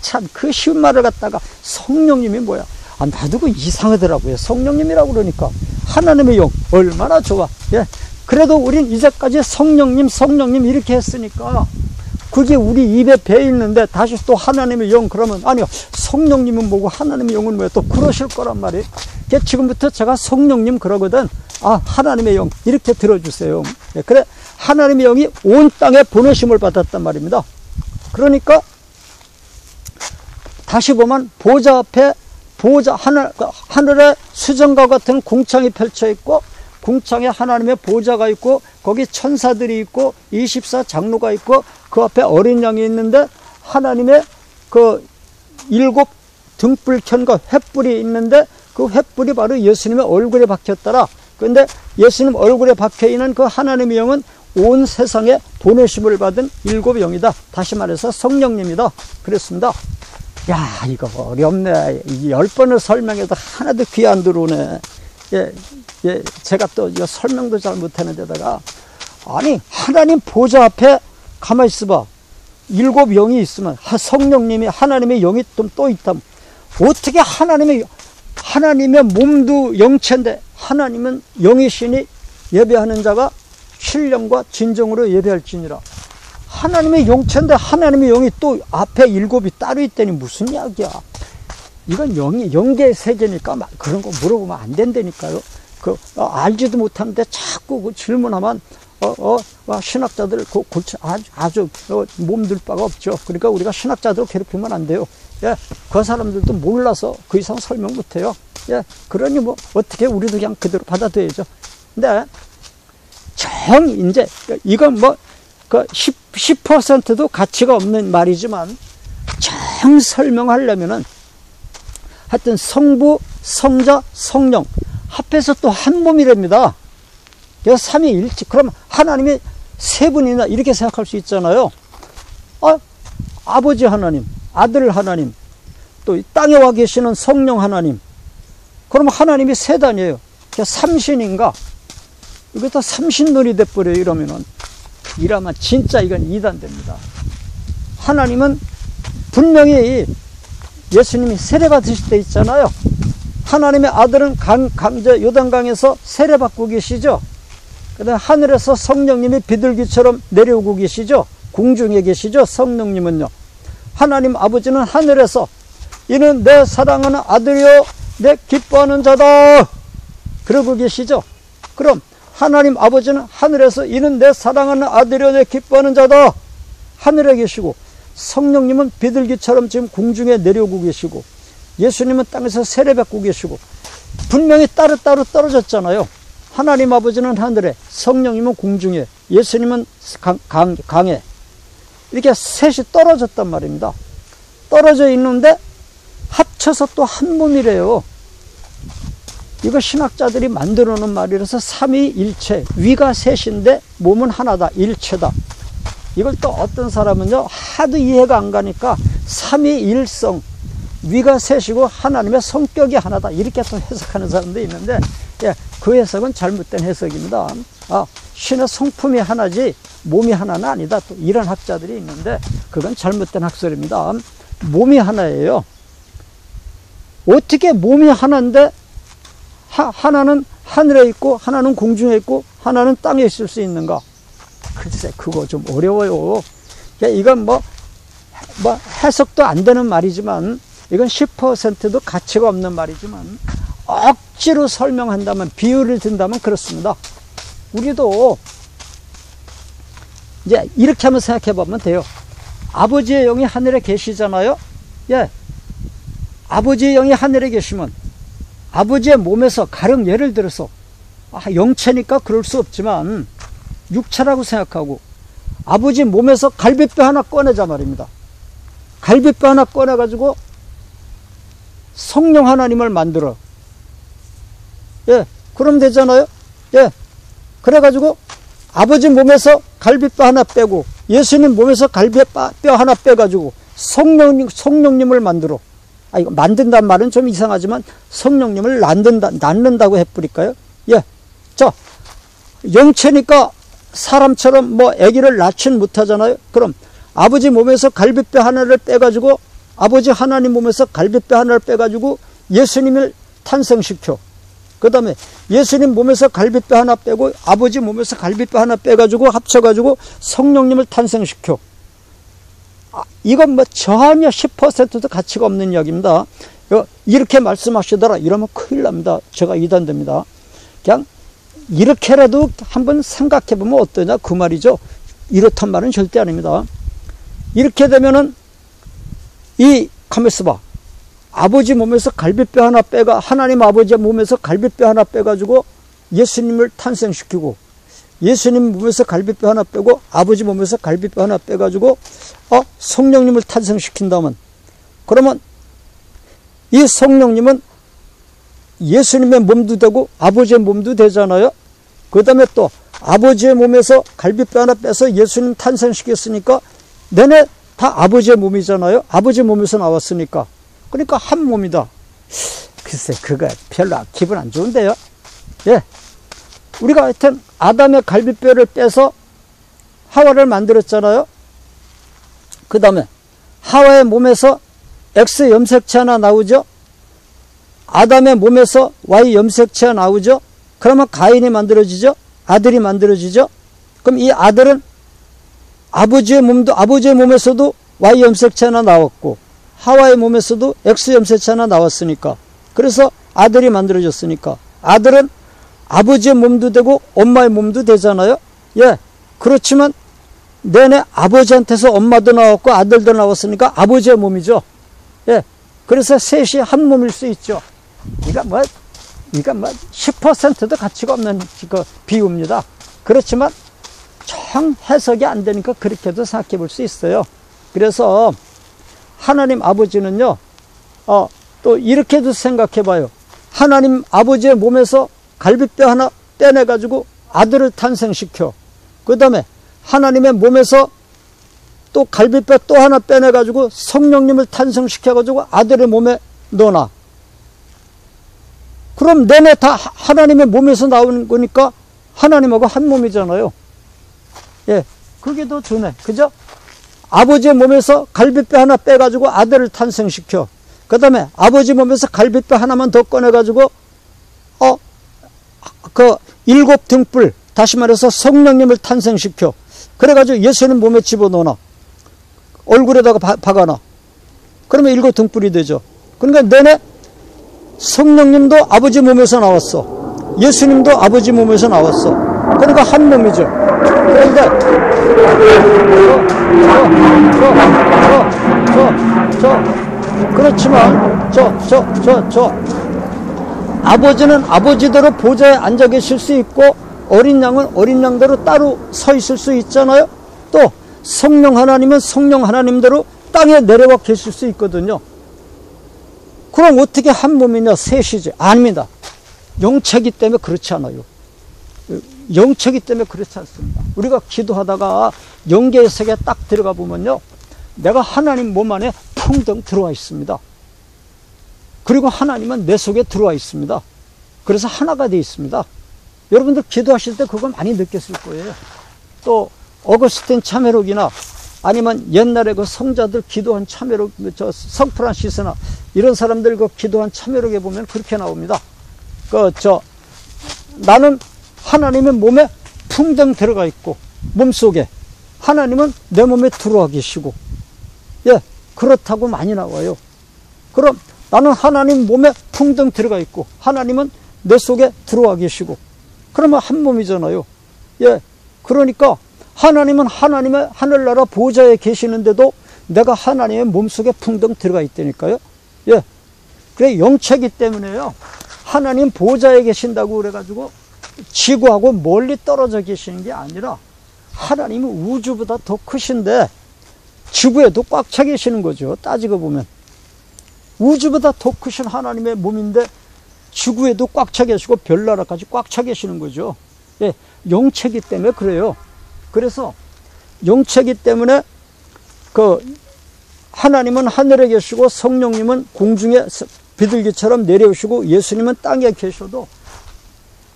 참 그 쉬운 말을 갖다가 성령님이 뭐야? 나도 그 이상하더라고요. 성령님이라고 그러니까. 하나님의 영, 얼마나 좋아. 그래도 우린 이제까지 성령님 이렇게 했으니까, 그게 우리 입에 배 있는데, 다시 또 하나님의 영, 그러면, 아니요, 성령님은 뭐고, 하나님의 영은 뭐야? 또 그러실 거란 말이에요. 지금부터 제가 성령님 그러거든. 하나님의 영, 이렇게 들어주세요. 그래, 하나님의 영이 온 땅에 보내심을 받았단 말입니다. 그러니까, 다시 보면, 보좌 앞에 하늘에 수정과 같은 궁창이 펼쳐 있고, 궁창에 하나님의 보좌가 있고, 거기 천사들이 있고, 24 장로가 있고, 그 앞에 어린 양이 있는데, 하나님의 그 7 등불천과 횃불이 있는데, 그 횃불이 바로 예수님의 얼굴에 박혔더라. 그런데 예수님 얼굴에 박혀 있는 그 하나님의 영은 온 세상에 보내심을 받은 7영이다. 다시 말해서 성령님이다. 그랬습니다. 야, 이거 어렵네. 10번을 설명해도 하나도 귀 안 들어오네. 제가 또 이거 설명도 잘 못하는 데다가, 아니, 하나님 보좌 앞에 가만히 있어봐. 7영이 있으면, 성령님이, 하나님의 영이 또 있다면, 어떻게 하나님의 몸도 영체인데, 하나님은 영이시니 예배하는 자가 신령과 진정으로 예배할지니라. 하나님의 영체인데 하나님의 영이 또 앞에 7이 따로 있다니 무슨 이야기야. 이건 영계 세계니까 그런 거 물어보면 안 된다니까요. 알지도 못하는데 자꾸 그 질문하면, 신학자들 아주 몸둘 바가 없죠. 그러니까 우리가 신학자들 괴롭히면 안 돼요. 예, 그 사람들도 몰라서 그 이상 설명 못 해요. 예, 그러니 뭐, 어떻게 우리도 그냥 그대로 받아들여야죠. 근데, 이제, 이건 뭐, 10%도 가치가 없는 말이지만, 설명하려면은, 하여튼 성부, 성자, 성령, 합해서 또 한 몸이랍니다. 그래서 삼위일체. 그럼 하나님이 세 분이나 이렇게 생각할 수 있잖아요. 아버지 하나님, 아들 하나님, 또 이 땅에 와 계시는 성령 하나님. 그러면 하나님이 세 단이에요. 삼신인가? 이거 다 삼신론이 돼버려요, 이러면은. 이러면 진짜 이건 이단됩니다. 하나님은 분명히 예수님이 세례받으실 때 있잖아요. 하나님의 아들은 요단강에서 세례받고 계시죠. 그 다음에 하늘에서 성령님이 비둘기처럼 내려오고 계시죠. 공중에 계시죠. 성령님은요. 하나님 아버지는 하늘에서 이는 내 사랑하는 아들이요 내 기뻐하는 자다 그러고 계시죠. 그럼 하나님 아버지는 하늘에서 이는 내 사랑하는 아들이요 내 기뻐하는 자다 하늘에 계시고, 성령님은 비둘기처럼 지금 공중에 내려오고 계시고, 예수님은 땅에서 세례받고 계시고, 분명히 따로따로 떨어졌잖아요. 하나님 아버지는 하늘에, 성령님은 공중에, 예수님은 강에. 이렇게 셋이 떨어졌단 말입니다. 떨어져 있는데 합쳐서 또 한 몸이래요. 이거 신학자들이 만들어 놓은 말이라서 삼위일체, 위가 셋인데 몸은 하나다, 일체다. 이걸 또 어떤 사람은요, 하도 이해가 안 가니까 삼위일성, 위가 셋이고 하나님의 성격이 하나다, 이렇게 또 해석하는 사람도 있는데, 예, 그 해석은 잘못된 해석입니다. 신의 성품이 하나지 몸이 하나는 아니다, 또 이런 학자들이 있는데 그건 잘못된 학설입니다. 몸이 하나예요. 어떻게 몸이 하나인데 하나는 하늘에 있고 하나는 공중에 있고 하나는 땅에 있을 수 있는가? 글쎄, 그거 좀 어려워요. 이건 뭐 해석도 안 되는 말이지만, 이건 10%도 가치가 없는 말이지만, 억지로 설명한다면, 비유를 든다면 그렇습니다. 우리도 이제 이렇게 한번 생각해 보면 돼요. 아버지의 영이 하늘에 계시잖아요. 예. 아버지의 영이 하늘에 계시면 아버지의 몸에서, 가령 예를 들어서 영체니까 그럴 수 없지만 육체라고 생각하고 아버지 몸에서 갈비뼈 하나 꺼내자 말입니다. 갈비뼈 하나 꺼내가지고 성령 하나님을 만들어. 예, 그럼 되잖아요. 예, 그래가지고 아버지 몸에서 갈비뼈 하나 빼고 예수님 몸에서 갈비뼈 하나 빼가지고 성령님을 만들어. 이거 만든다는 말은 좀 이상하지만 성령님을 낳는다고 해버릴까요? 예, 자, 영체니까 사람처럼 아기를 낳지는 못하잖아요. 그럼 아버지 몸에서 갈비뼈 하나를 빼가지고, 아버지 하나님 몸에서 갈비뼈 하나를 빼가지고 예수님을 탄생시켜. 그 다음에 예수님 몸에서 갈비뼈 하나 빼고 아버지 몸에서 갈비뼈 하나 빼가지고 합쳐가지고 성령님을 탄생시켜. 이건 전혀 10%도 가치가 없는 이야기입니다. 이렇게 말씀하시더라 이러면 큰일 납니다. 제가 이단됩니다. 그냥 이렇게라도 한번 생각해 보면 어떠냐, 그 말이죠. 이렇단 말은 절대 아닙니다. 이렇게 되면은 가만 있어봐. 아버지 몸에서 갈비뼈 하나 빼가, 하나님 아버지 몸에서 갈비뼈 하나 빼가지고 예수님을 탄생시키고, 예수님 몸에서 갈비뼈 하나 빼고 아버지 몸에서 갈비뼈 하나 빼가지고 성령님을 탄생시킨다면, 그러면 이 성령님은 예수님의 몸도 되고 아버지의 몸도 되잖아요. 그 다음에 또 아버지의 몸에서 갈비뼈 하나 빼서 예수님 탄생시켰으니까 내내 다 아버지의 몸이잖아요. 아버지 몸에서 나왔으니까. 그러니까 한 몸이다. 글쎄, 그거 별로 기분 안 좋은데요. 예, 우리가 하여튼 아담의 갈비뼈를 빼서 하와를 만들었잖아요. 그 다음에 하와의 몸에서 X 염색체 하나 나오죠. 아담의 몸에서 Y 염색체가 나오죠. 그러면 가인이 만들어지죠. 아들이 만들어지죠. 그럼 이 아들은 아버지의 몸에서도 Y 염색체 하나 나왔고, 하와의 몸에서도 X염색체 하나 나왔으니까, 그래서 아들이 만들어졌으니까, 아들은 아버지의 몸도 되고 엄마의 몸도 되잖아요. 예, 그렇지만 내내 아버지한테서 엄마도 나왔고 아들도 나왔으니까 아버지의 몸이죠. 예, 그래서 셋이 한 몸일 수 있죠. 이거 뭐 10%도 가치가 없는 그 비유입니다. 그렇지만 정 해석이 안 되니까 그렇게도 생각해 볼 수 있어요. 그래서 하나님 아버지는요, 또 이렇게도 생각해 봐요. 하나님 아버지의 몸에서 갈비뼈 하나 빼내가지고 아들을 탄생시켜. 그 다음에 하나님의 몸에서 또 갈비뼈 또 하나 빼내가지고 성령님을 탄생시켜가지고 아들의 몸에 넣어놔. 그럼 내내 다 하나님의 몸에서 나오는 거니까 하나님하고 한 몸이잖아요. 예, 그게 더 좋네. 그죠? 아버지의 몸에서 갈비뼈 하나 빼가지고 아들을 탄생시켜. 그 다음에 아버지 몸에서 갈비뼈 하나만 더 꺼내가지고, 그 7등불, 다시 말해서 성령님을 탄생시켜. 그래가지고 예수님 몸에 집어넣어놔. 얼굴에다가 박아놔. 그러면 7등불이 되죠. 그러니까 내내 성령님도 아버지 몸에서 나왔어. 예수님도 아버지 몸에서 나왔어. 그러니까 한 몸이죠. 그런데 그렇지만 아버지는 아버지대로 보좌에 앉아 계실 수 있고 어린 양은 어린 양대로 따로 서 있을 수 있잖아요. 또 성령 하나님은 성령 하나님대로 땅에 내려와 계실 수 있거든요. 그럼 어떻게 한 몸이냐? 셋이지. 아닙니다. 영체기 때문에 그렇지 않아요. 영체기 때문에 그렇지 않습니다. 우리가 기도하다가 영계의 세계에 딱 들어가 보면요, 내가 하나님 몸 안에 풍덩 들어와 있습니다. 그리고 하나님은 내 속에 들어와 있습니다. 그래서 하나가 되어 있습니다. 여러분들 기도하실 때 그걸 많이 느꼈을 거예요. 또 어거스틴 참회록이나 아니면 옛날에 그 성자들 기도한 참회록, 성프란시스나 이런 사람들 그 기도한 참회록에 보면 그렇게 나옵니다. 나는 하나님의 몸에 풍덩 들어가 있고 몸속에 하나님은 내 몸에 들어와 계시고, 예, 그렇다고 많이 나와요. 그럼 나는 하나님 몸에 풍덩 들어가 있고 하나님은 내 속에 들어와 계시고, 그러면 한 몸이잖아요. 예, 그러니까 하나님은 하나님의 하늘나라 보좌에 계시는데도 내가 하나님의 몸속에 풍덩 들어가 있다니까요. 예, 그래 영체이기 때문에요, 하나님 보좌에 계신다고 그래가지고 지구하고 멀리 떨어져 계시는 게 아니라 하나님은 우주보다 더 크신데 지구에도 꽉 차 계시는 거죠. 따지고 보면 우주보다 더 크신 하나님의 몸인데 지구에도 꽉 차 계시고 별나라까지 꽉 차 계시는 거죠. 예, 영체이기 때문에 그래요. 그래서 영체이기 때문에 하나님은 하늘에 계시고 성령님은 공중에 비둘기처럼 내려오시고 예수님은 땅에 계셔도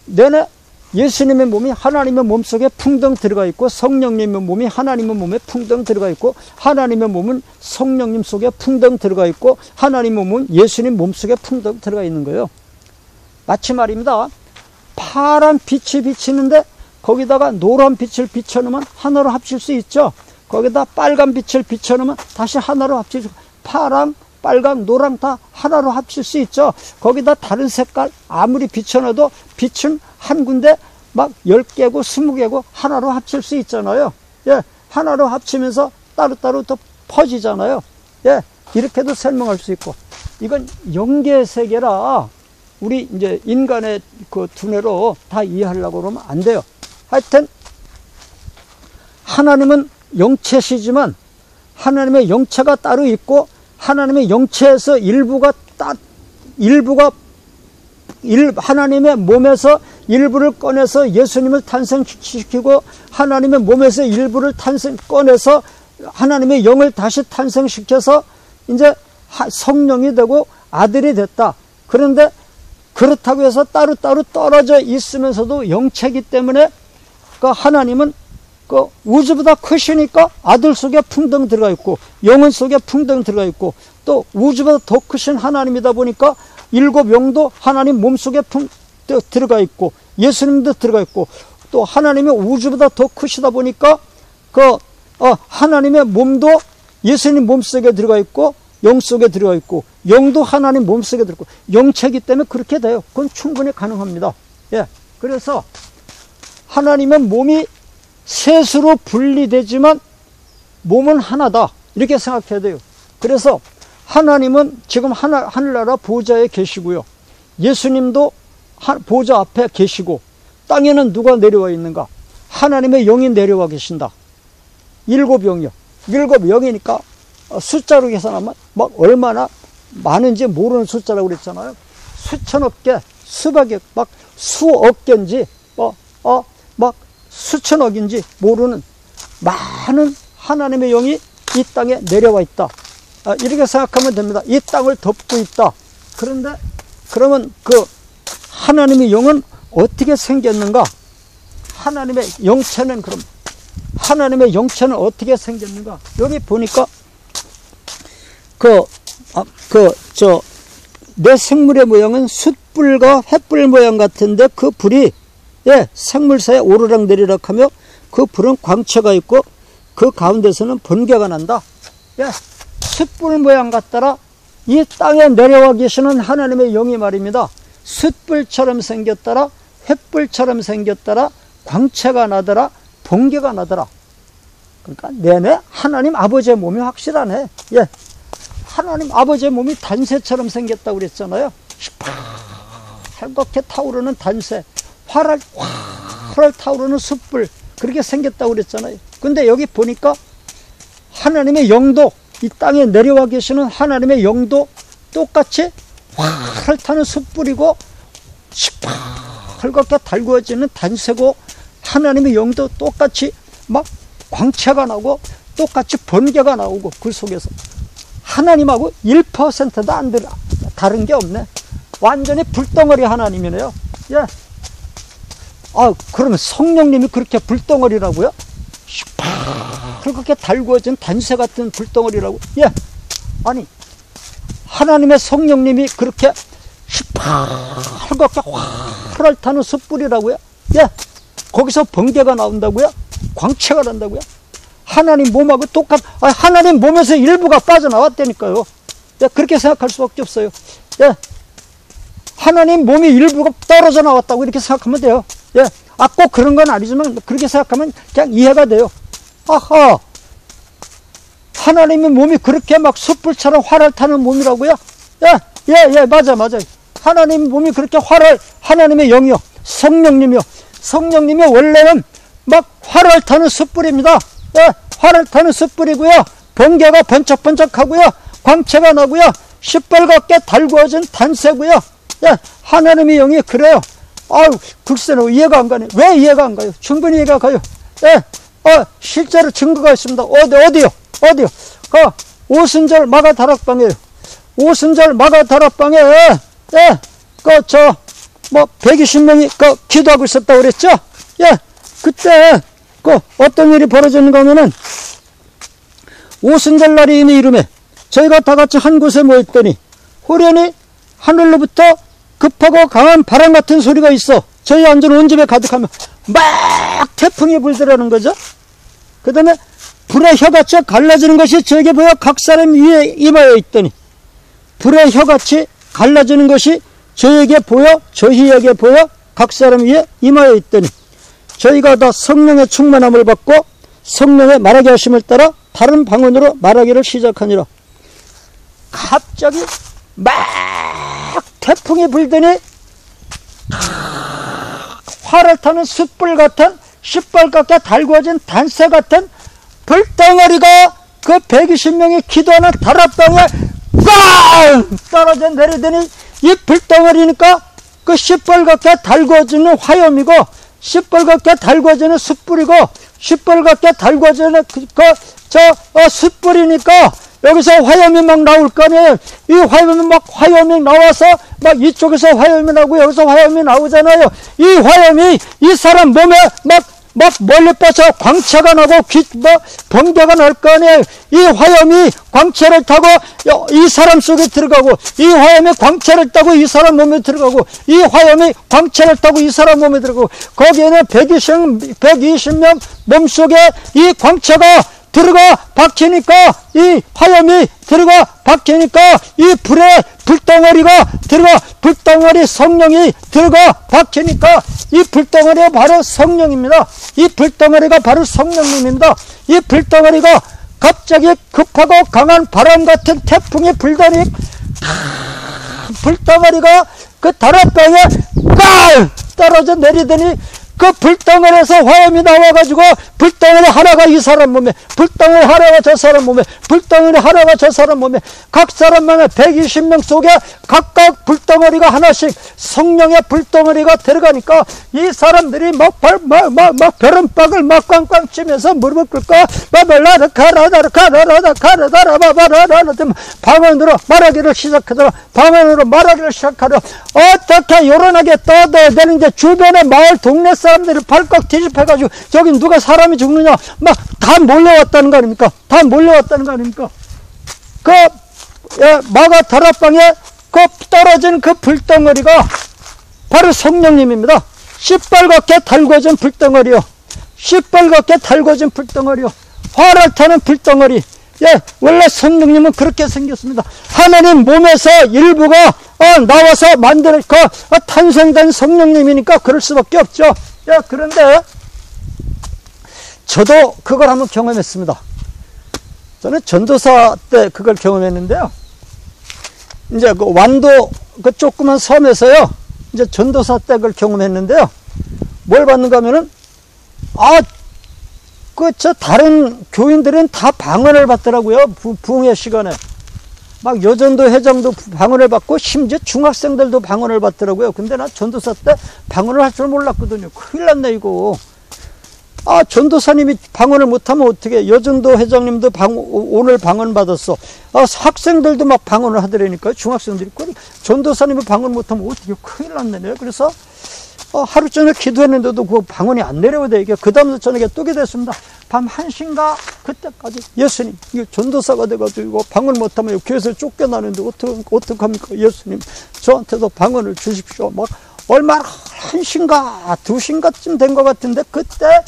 내내 예수님의 몸이 하나님의 몸속에 풍덩 들어가 있고 성령님의 몸이 하나님의 몸에 풍덩 들어가 있고 하나님의 몸은 성령님 속에 풍덩 들어가 있고 하나님의 몸은 예수님 몸속에 풍덩 들어가 있는 거예요. 마치 말입니다. 파란 빛이 비치는데 거기다가 노란 빛을 비춰놓으면 하나로 합칠 수 있죠. 거기다 빨간 빛을 비춰놓으면 다시 하나로 합칠 수 있고, 파랑, 빨강, 노랑 다 하나로 합칠 수 있죠. 거기다 다른 색깔 아무리 비춰놔도 빛은 한 군데 막 10개고 20개고 하나로 합칠 수 있잖아요. 예, 하나로 합치면서 따로따로 또 퍼지잖아요. 예, 이렇게도 설명할 수 있고, 이건 영계 세계라 우리 이제 인간의 그 두뇌로 다 이해하려고 그러면 안 돼요. 하여튼 하나님은 영체시지만 하나님의 영체가 따로 있고 하나님의 영체에서 하나님의 몸에서 일부를 꺼내서 예수님을 탄생시키고 하나님의 몸에서 일부를 꺼내서 하나님의 영을 다시 탄생시켜서 이제 성령이 되고 아들이 됐다. 그런데 그렇다고 해서 따로따로 떨어져 있으면서도 영체이기 때문에 하나님은 우주보다 크시니까 아들 속에 풍덩 들어가 있고 영혼 속에 풍덩 들어가 있고 또 우주보다 더 크신 하나님이다 보니까 7영도 하나님 몸속에 들어가 있고 예수님도 들어가 있고 또 하나님의 우주보다 더 크시다 보니까 하나님의 몸도 예수님 몸속에 들어가 있고 영 속에 들어있고 영도 하나님 몸 속에 들어있고 영체이기 때문에 그렇게 돼요. 그건 충분히 가능합니다. 예, 그래서 하나님은 몸이 셋으로 분리되지만 몸은 하나다 이렇게 생각해야 돼요. 그래서 하나님은 지금 하늘나라 보좌에 계시고요. 예수님도 보좌 앞에 계시고 땅에는 누가 내려와 있는가? 하나님의 영이 내려와 계신다. 7영이요. 7영이니까 숫자로 계산하면 막 얼마나 많은지 모르는 숫자라고 그랬잖아요. 수천억 개, 수백억, 막 수억 개인지 막 수천억인지 모르는 많은 하나님의 영이 이 땅에 내려와 있다. 이렇게 생각하면 됩니다. 이 땅을 덮고 있다. 그런데 그러면 그 하나님의 영은 어떻게 생겼는가? 하나님의 영체는 그럼 하나님의 영체는 어떻게 생겼는가? 여기 보니까 내 생물의 모양은 숯불과 횃불 모양 같은데 그 불이 생물사에 오르락 내리락 하며 그 불은 광채가 있고 그 가운데서는 번개가 난다. 숯불 모양 같더라. 이 땅에 내려와 계시는 하나님의 영이 말입니다. 숯불처럼 생겼더라. 횃불처럼 생겼더라. 광채가 나더라. 번개가 나더라. 그러니까 내내 하나님 아버지의 몸이 확실하네. 하나님 아버지의 몸이 단새처럼 생겼다고 그랬잖아요. 헬겋게 타오르는 단새, 활활 타오르는 숯불, 그렇게 생겼다고 그랬잖아요. 근데 여기 보니까 하나님의 영도, 이 땅에 내려와 계시는 하나님의 영도 똑같이 활활 타는 숯불이고 헐겁게 달구어지는 단새고, 하나님의 영도 똑같이 막 광채가 나고 똑같이 번개가 나오고, 그 속에서 하나님하고 1%도 안 들어 다른 게 없네. 완전히 불덩어리 하나님이네요. 그러면 성령님이 그렇게 불덩어리라고요? 그렇게 달구어진 단새 같은 불덩어리라고? 아니, 하나님의 성령님이 그렇게 헐겁게 활활 타는 숯불이라고요? 거기서 번개가 나온다고요? 광채가 난다고요? 하나님 몸하고 하나님 몸에서 일부가 빠져나왔다니까요. 그렇게 생각할 수밖에 없어요. 하나님 몸이 일부가 떨어져 나왔다고 이렇게 생각하면 돼요. 꼭 그런 건 아니지만 그렇게 생각하면 그냥 이해가 돼요. 아하, 하나님의 몸이 그렇게 막 숯불처럼 활활 타는 몸이라고요? 맞아. 하나님 몸이 그렇게 하나님의 영이요, 성령님이 원래는 막 활활 타는 숯불입니다. 활활 타는 숯불이고요, 번개가 번쩍번쩍하고요, 광채가 나고요, 시뻘겋게 달구어진 단새고요. 하나님의 영이 그래요. 글쎄요, 이해가 안 가네. 왜 이해가 안 가요? 충분히 이해가 가요. 실제로 증거가 있습니다. 어디요? 오순절 마가 다락방이에요. 오순절 마가 다락방에 120명이 기도하고 있었다고 그랬죠? 그때 어떤 일이 벌어졌는가 하면은, 오순절 날이 이름에 저희가 다 같이 한 곳에 모였더니 호련히 하늘로부터 급하고 강한 바람 같은 소리가 있어 저희 앉은 온 집에 가득하며 막 태풍이 불더라는 거죠. 그 다음에 불의 혀같이 갈라지는 것이 저에게 보여 각 사람 위에 임하여 있더니, 불의 혀같이 갈라지는 것이 저희에게 보여 각 사람 위에 임하여 있더니, 저희가 다 성령의 충만함을 받고 성령의 말하게 하심을 따라 다른 방언으로 말하기를 시작하니라. 갑자기 막 태풍이 불더니 활을 타는 숯불 같은 시뻘겋게 달구어진 단새 같은 불덩어리가 그 120명이 기도하는 다락방에 꽝 떨어져 내리더니, 이 불덩어리니까 그 시뻘겋게 달구어지는 화염이고, 시뻘겋게 달구어지는 숯불이고, 시뻘겋게 달구어지는 숯불이니까 여기서 화염이 막 나올 거 아니에요. 이 화염이 나와서 막 이쪽에서 화염이 나고 여기서 화염이 나오잖아요. 이 화염이 이 사람 몸에 막 멀리 뻗쳐 광채가 나고 번개가 날 거 아니에요. 이 화염이 광채를 타고 이 사람 속에 들어가고, 이 화염이 광채를 타고 이 사람 몸에 들어가고, 이 화염이 광채를 타고 이 사람 몸에 들어가고, 거기에는 120명 몸속에 이 광채가 들어가 박히니까 이 화염이 들어가 박히니까 이 불에 불덩어리가 들어가 불덩어리 성령이 들어가 박히니까 이 불덩어리가 바로 성령입니다. 이 불덩어리가 바로 성령님입니다. 이 불덩어리가 갑자기 급하고 강한 바람 같은 태풍이 불더니 불덩어리가 그 다락방에 꽉 떨어져 내리더니 그 불덩어리에서 화염이 나와가지고 불덩어리 하나가 이 사람 몸에, 불덩어리 하나가 저 사람 몸에, 불덩어리 하나가 저 사람 몸에, 각 사람 몸에 120명 속에 각각 불덩어리가 하나씩 성령의 불덩어리가 들어가니까 이 사람들이 막 벼른박을 막 꽝꽝 치면서 무릎을 꿇고 방언으로 말하기를 시작하더라. 방언으로 말하기를 시작하더라. 어떻게 요란하게 떠들어야 되는데 주변의 마을 동네 사람들이 발칵 뒤집혀가지고 저기 누가 사람이 죽느냐 막 다 몰려왔다는 거 아닙니까? 다 몰려왔다는 거 아닙니까? 그 마가 다락방에 그 떨어진 그 불덩어리가 바로 성령님입니다. 시뻘겋게 달궈진 불덩어리요. 시뻘겋게 달궈진 불덩어리요. 화를 타는 불덩어리. 예, 원래 성령님은 그렇게 생겼습니다. 하나님 몸에서 일부가 나와서 탄생된 성령님이니까 그럴 수밖에 없죠. 예, 그런데 저도 그걸 한번 경험했습니다. 저는 전도사 때 그걸 경험했는데요. 이제 그 완도 그 조그만 섬에서요. 이제 전도사 때 그걸 경험했는데요. 뭘 받는가 하면은 다른 교인들은 다 방언을 받더라고요. 부흥의 시간에. 막 여전도 회장도 방언을 받고 심지어 중학생들도 방언을 받더라고요. 근데 나 전도사 때 방언을 할 줄 몰랐거든요. 큰일 났네 이거. 전도사님이 방언을 못하면 어떻게, 여전도 회장님도 오늘 방언 받았어. 학생들도 막 방언을 하더라니까요. 중학생들이. 전도사님이 방언 못하면 어떻게, 큰일 났네. 그래서 하루 종일 기도했는데도 그 방언이 안 내려오대. 이게 그 다음날 저녁에 뜨게 됐습니다. 밤 1시인가 그때까지 예수님, 이게 전도사가 돼가지고 방언 못하면 교회에서 쫓겨나는데 어떡합니까? 예수님 저한테도 방언을 주십시오. 막 얼마나 1시인가 2시인가쯤 된 것 같은데 그때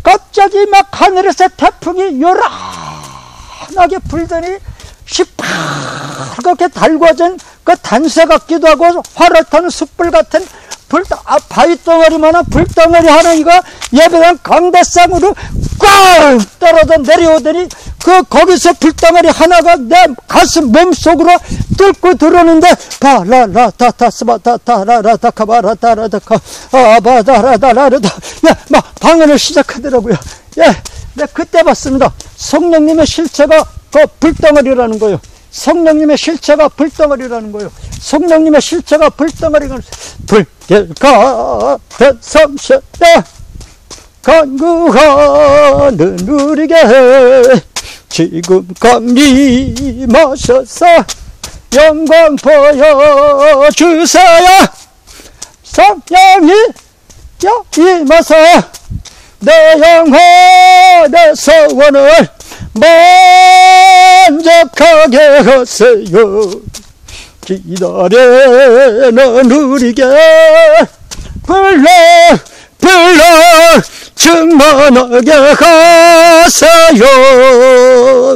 갑자기 막 하늘에서 태풍이 요란하게 불더니 시뻘겋게 달궈진 그 단새 같기도 하고 활을 타는 숯불 같은 바위덩어리만한 불덩어리 하나가 예배당 강대상으로 꽝 떨어져 내려오더니 거기서 불덩어리 하나가 내 가슴 몸속으로 뚫고 들어오는데 막 방언을 시작하더라고요. 예, 네, 그때 봤습니다. 성령님의 실체가 그 불덩어리라는 거예요. 성령님의 실체가 불덩어리라는 거예요. 성령님의 실체가 불덩어리가 불길가 대성시대 간구하는 우리에게 지금껏 임하셔서 영광 보여주세요. 성령이 임하서 내 영혼의 소원을 만족하게 하세요. 기다리는 우리에게 불러 충만하게 하세요.